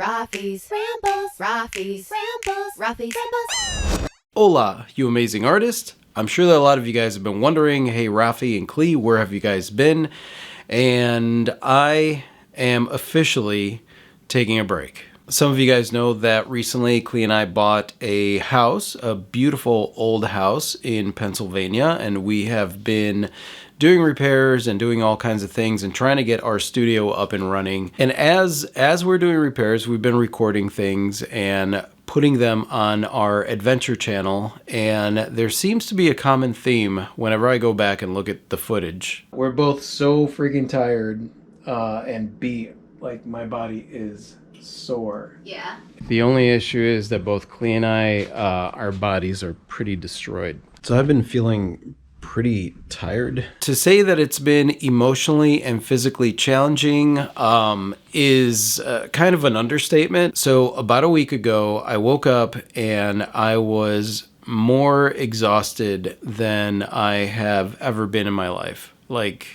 Rafi's Rambles, Rafi's Rambles, Rafi's Rambles. Hola, you amazing artist. I'm sure that a lot of you guys have been wondering, hey Rafi and Klee, where have you guys been? And I am officially taking a break. Some of you guys know that recently Klee and I bought a house, a beautiful old house in Pennsylvania, and we have been doing repairs and doing all kinds of things and trying to get our studio up and running. And as we're doing repairs, we've been recording things and putting them on our adventure channel, and there seems to be a common theme whenever I go back and look at the footage. We're both so freaking tired and beat, like my body is sore. Yeah. The only issue is that both Klee and I, our bodies are pretty destroyed. So I've been feeling pretty tired. To say that it's been emotionally and physically challenging is kind of an understatement. So about a week ago, I woke up and I was more exhausted than I have ever been in my life. Like,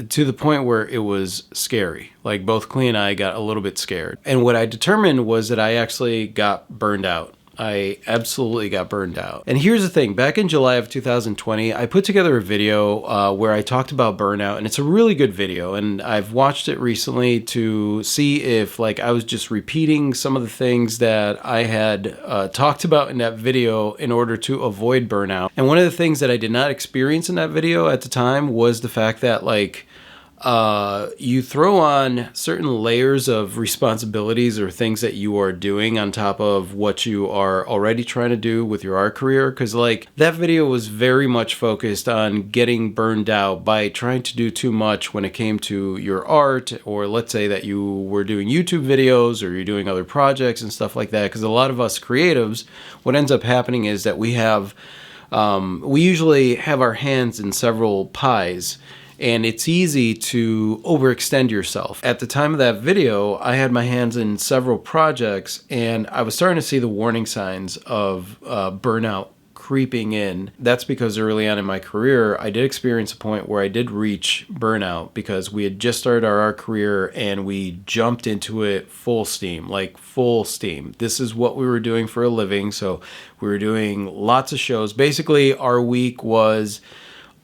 to the point where it was scary. Like, both Klee and I got a little bit scared. And what I determined was that I actually got burned out. I absolutely got burned out. And here's the thing. Back in July of 2020, I put together a video where I talked about burnout, and it's a really good video. And I've watched it recently to see if I was just repeating some of the things that I had talked about in that video in order to avoid burnout. And one of the things that I did not experience in that video at the time was the fact that you throw on certain layers of responsibilities or things that you are doing on top of what you are already trying to do with your art career. Because that video was very much focused on getting burned out by trying to do too much when it came to your art, or let's say that you were doing YouTube videos or you're doing other projects and stuff like that. Because a lot of us creatives, what ends up happening is that we usually have our hands in several pies. And it's easy to overextend yourself. At the time of that video, I had my hands in several projects, and I was starting to see the warning signs of burnout creeping in. That's because early on in my career, I did experience a point where I did reach burnout because we had just started our art career and we jumped into it full steam, full steam. This is what we were doing for a living, so we were doing lots of shows. Basically, our week was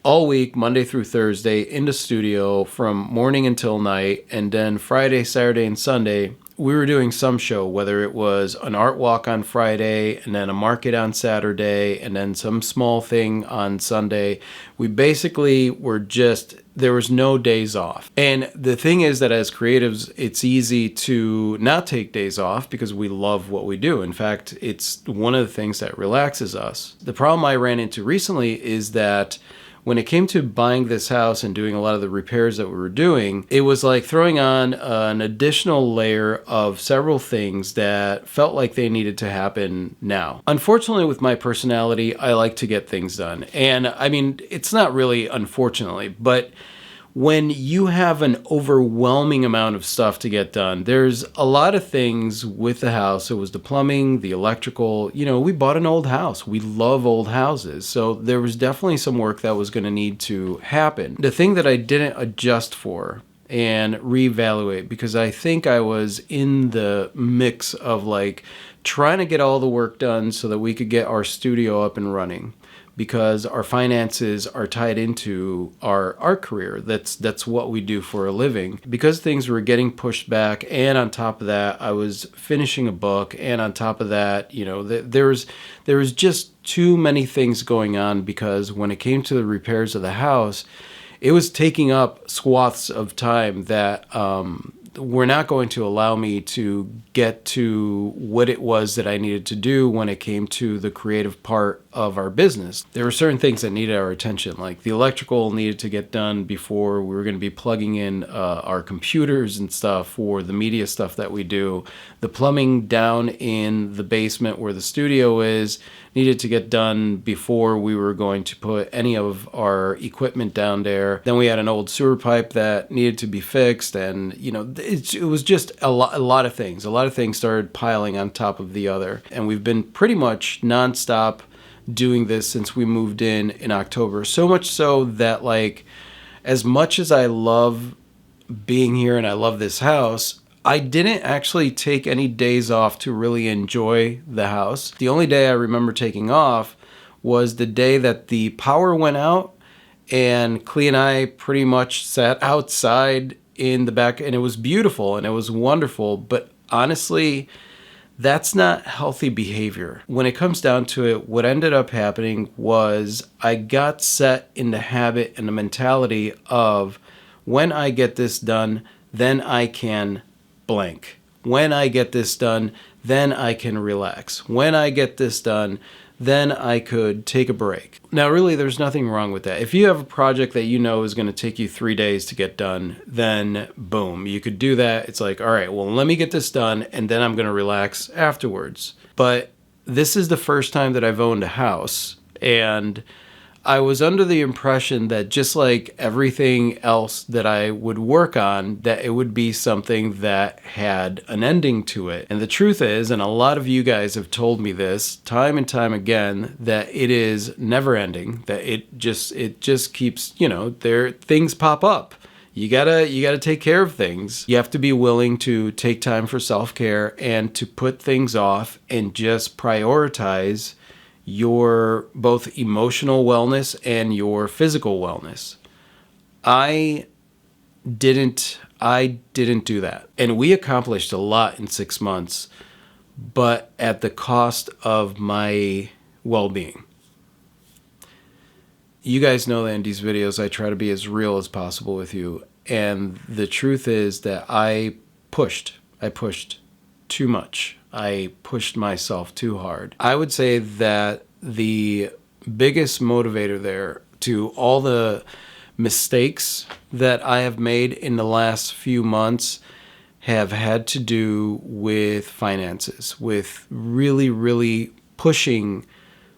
all week, Monday through Thursday, in the studio from morning until night. And then Friday, Saturday, and Sunday, we were doing some show, whether it was an art walk on Friday, and then a market on Saturday, and then some small thing on Sunday. We basically were there was no days off. And the thing is that as creatives, it's easy to not take days off because we love what we do. In fact, it's one of the things that relaxes us. The problem I ran into recently is that when it came to buying this house and doing a lot of the repairs that we were doing, it was like throwing on an additional layer of several things that felt like they needed to happen now. Unfortunately, with my personality, I like to get things done. And I mean, it's not really unfortunately, but when you have an overwhelming amount of stuff to get done, there's a lot of things with the house. It was the plumbing, the electrical. We bought an old house. We love old houses. So there was definitely some work that was going to need to happen. The thing that I didn't adjust for and reevaluate, because I think I was in the mix of trying to get all the work done so that we could get our studio up and running, because our finances are tied into our art career. That's what we do for a living. Because things were getting pushed back, and on top of that, I was finishing a book, and on top of that, there was just too many things going on, because when it came to the repairs of the house, it was taking up swaths of time that were not going to allow me to get to what it was that I needed to do when it came to the creative part of our business. There were certain things that needed our attention, like the electrical needed to get done before we were going to be plugging in our computers and stuff for the media stuff that we do. The plumbing down in the basement where the studio is needed to get done before we were going to put any of our equipment down there. Then we had an old sewer pipe that needed to be fixed, and it was just a lot of things. A lot of things started piling on top of the other, and we've been pretty much nonstop doing this since we moved in October. So much so that as much as I love being here and I love this house, I didn't actually take any days off to really enjoy the house. The only day I remember taking off was the day that the power went out, and Clea and I pretty much sat outside in the back, and it was beautiful and it was wonderful. But honestly, that's not healthy behavior. When it comes down to it, what ended up happening was I got set in the habit and the mentality of, when I get this done, then I can blank. When I get this done, then I can relax. When I get this done, then I could take a break. Now, really, there's nothing wrong with that. If you have a project that you know is going to take you 3 days to get done, then boom, you could do that. It's like, all right, well, let me get this done, and then I'm going to relax afterwards. But this is the first time that I've owned a house, and I was under the impression that just like everything else that I would work on, that it would be something that had an ending to it. And the truth is, and a lot of you guys have told me this time and time again, that it is never ending, that it just keeps, things pop up. You gotta take care of things. You have to be willing to take time for self-care and to put things off and just prioritize your both emotional wellness and your physical wellness. I didn't do that. And we accomplished a lot in 6 months, but at the cost of my well-being. You guys know that in these videos I try to be as real as possible with you. And the truth is that I pushed too much. I pushed myself too hard. I would say that the biggest motivator there to all the mistakes that I have made in the last few months have had to do with finances, with really, really pushing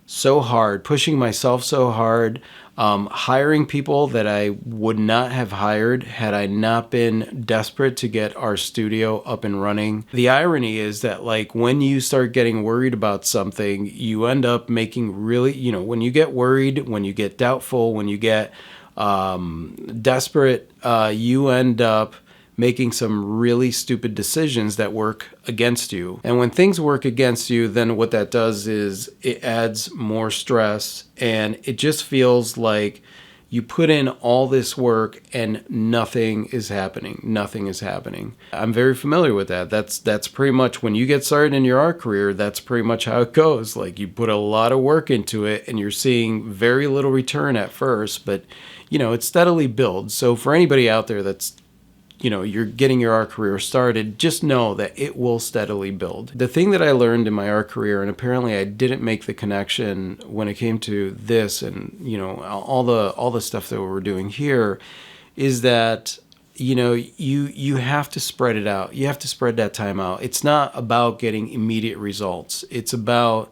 so hard, pushing myself so hard, hiring people that I would not have hired had I not been desperate to get our studio up and running. The irony is that, like, when you start getting worried about something, you end up making really, when you get worried, when you get doubtful, when you get desperate, you end up making some really stupid decisions that work against you. And when things work against you, then what that does is it adds more stress, and it just feels like you put in all this work and nothing is happening. Nothing is happening. I'm very familiar with that. That's pretty much when you get started in your art career, that's pretty much how it goes. Like, you put a lot of work into it and you're seeing very little return at first, but it steadily builds. So for anybody out there that's you're getting your art career started, just know that it will steadily build. The thing that I learned in my art career, and apparently I didn't make the connection when it came to this and, all the stuff that we're doing here, is that, you have to spread it out. You have to spread that time out. It's not about getting immediate results. It's about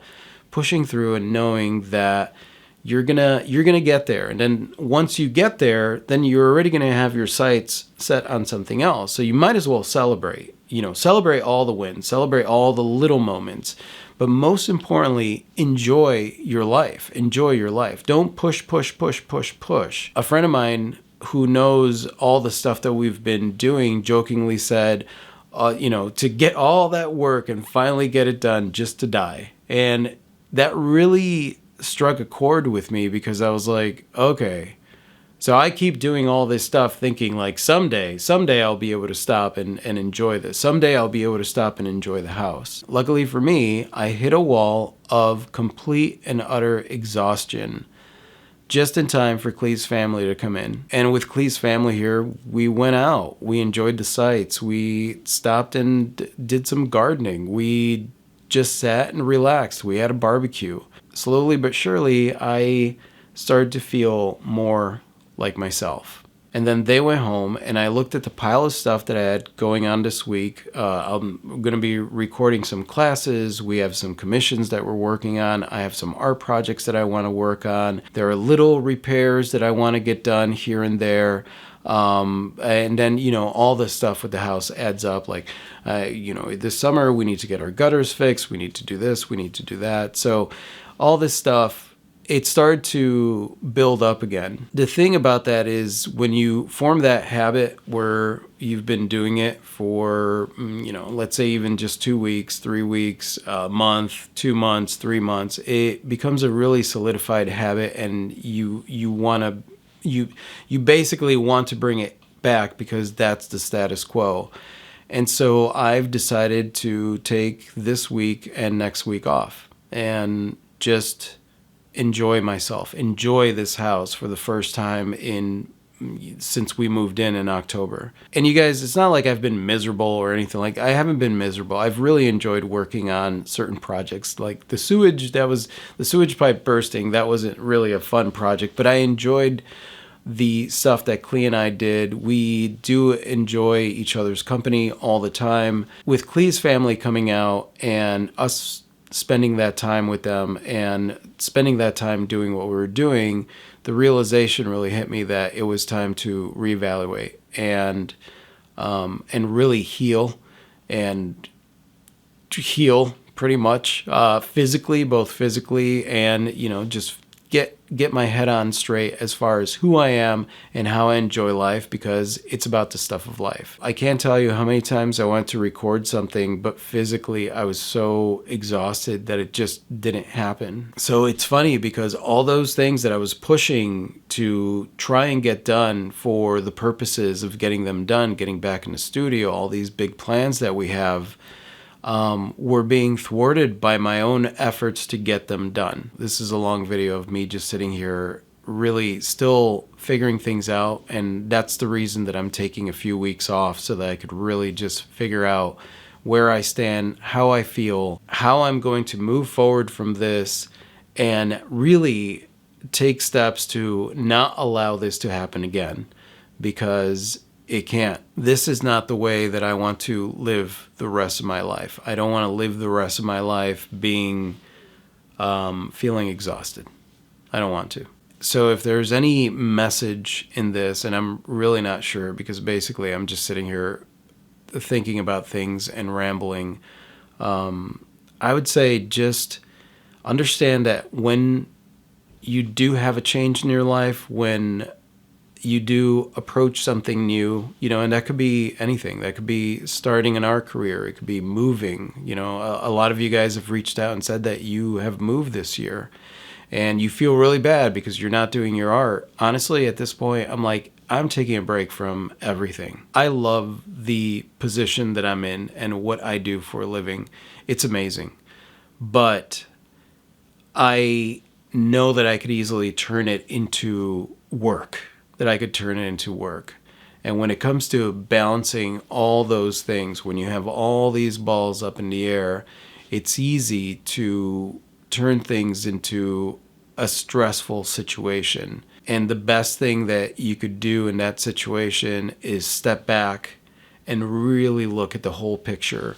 pushing through and knowing that you're gonna get there, and then once you get there, then you're already gonna have your sights set on something else. So you might as well celebrate. Celebrate all the wins, celebrate all the little moments, but most importantly, enjoy your life. Enjoy your life. Don't push. A friend of mine who knows all the stuff that we've been doing jokingly said, to get all that work and finally get it done just to die. And that really struck a chord with me, because I was like, okay, so I keep doing all this stuff thinking like someday I'll be able to stop and enjoy this. Someday I'll be able to stop and enjoy the house. Luckily for me, I hit a wall of complete and utter exhaustion just in time for Clee's family to come in. And with Clee's family here, we went out. We enjoyed the sights. We stopped and did some gardening. We just sat and relaxed. We had a barbecue. Slowly but surely, I started to feel more like myself. And then they went home, and I looked at the pile of stuff that I had going on this week. I'm going to be recording some classes. We have some commissions that we're working on. I have some art projects that I want to work on. There are little repairs that I want to get done here and there. And then, all this stuff with the house adds up. Like, this summer we need to get our gutters fixed. We need to do this. We need to do that. So all this stuff it started to build up again. The thing about that is when you form that habit where you've been doing it for, let's say even just 2 weeks, 3 weeks, a month, 2 months, 3 months, it becomes a really solidified habit, and you basically want to bring it back because that's the status quo. And so I've decided to take this week and next week off and just enjoy myself, enjoy this house for the first time since we moved in October. And you guys, it's not like I've been miserable or anything. Like, I haven't been miserable. I've really enjoyed working on certain projects, like the sewage pipe bursting. That wasn't really a fun project, but I enjoyed the stuff that Clea and I did. We do enjoy each other's company all the time. With Clea's family coming out and us spending that time with them and spending that time doing what we were doing, the realization really hit me that it was time to reevaluate and really heal pretty much physically, both physically and just get my head on straight as far as who I am and how I enjoy life, because it's about the stuff of life. I can't tell you how many times I went to record something, but physically I was so exhausted that it just didn't happen. So it's funny because all those things that I was pushing to try and get done for the purposes of getting them done, getting back in the studio, all these big plans that we have, were being thwarted by my own efforts to get them done. This is a long video of me just sitting here really still figuring things out, and that's the reason that I'm taking a few weeks off, so that I could really just figure out where I stand, how I feel, how I'm going to move forward from this, and really take steps to not allow this to happen again, because it can't. This is not the way that I want to live the rest of my life. I don't want to live the rest of my life being feeling exhausted. I don't want to. So if there's any message in this, and I'm really not sure, because basically I'm just sitting here thinking about things and rambling, I would say just understand that when you do have a change in your life, when you do approach something new, and that could be anything. That could be starting an art career. It could be moving. A lot of you guys have reached out and said that you have moved this year and you feel really bad because you're not doing your art. Honestly, at this point, I'm taking a break from everything. I love the position that I'm in and what I do for a living. It's amazing. But I know that I could easily turn it into work. And when it comes to balancing all those things, when you have all these balls up in the air, it's easy to turn things into a stressful situation. And the best thing that you could do in that situation is step back and really look at the whole picture.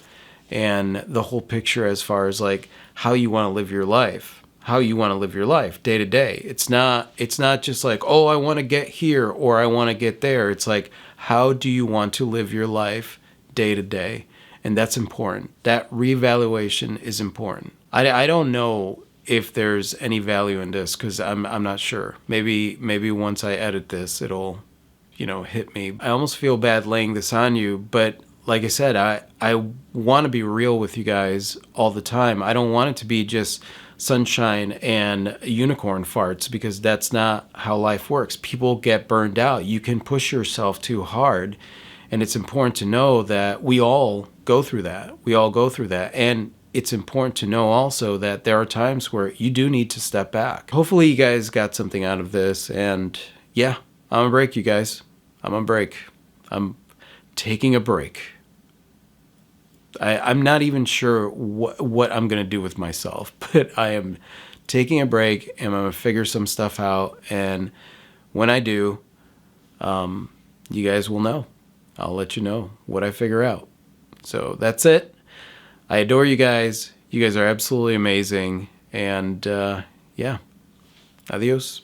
And the whole picture as far as like how you want to live your life. How you want to live your life day to day. It's not just like, oh, I want to get here or I want to get there. It's like, how do you want to live your life day to day? And that's important. That reevaluation is important. I don't know if there's any value in this, because I'm not sure. Maybe once I edit this, it'll hit me. I almost feel bad laying this on you, but like I said, I want to be real with you guys all the time. I don't want it to be just sunshine and unicorn farts, because that's not how life works. People get burned out. You can push yourself too hard, and it's important to know that we all go through that. And it's important to know also that there are times where you do need to step back. Hopefully you guys got something out of this, and yeah, I'm on break, you guys. I'm on break. I'm taking a break. I'm not even sure what I'm going to do with myself, but I am taking a break and I'm going to figure some stuff out. And when I do, you guys will know. I'll let you know what I figure out. So that's it. I adore you guys. You guys are absolutely amazing. And yeah, adios.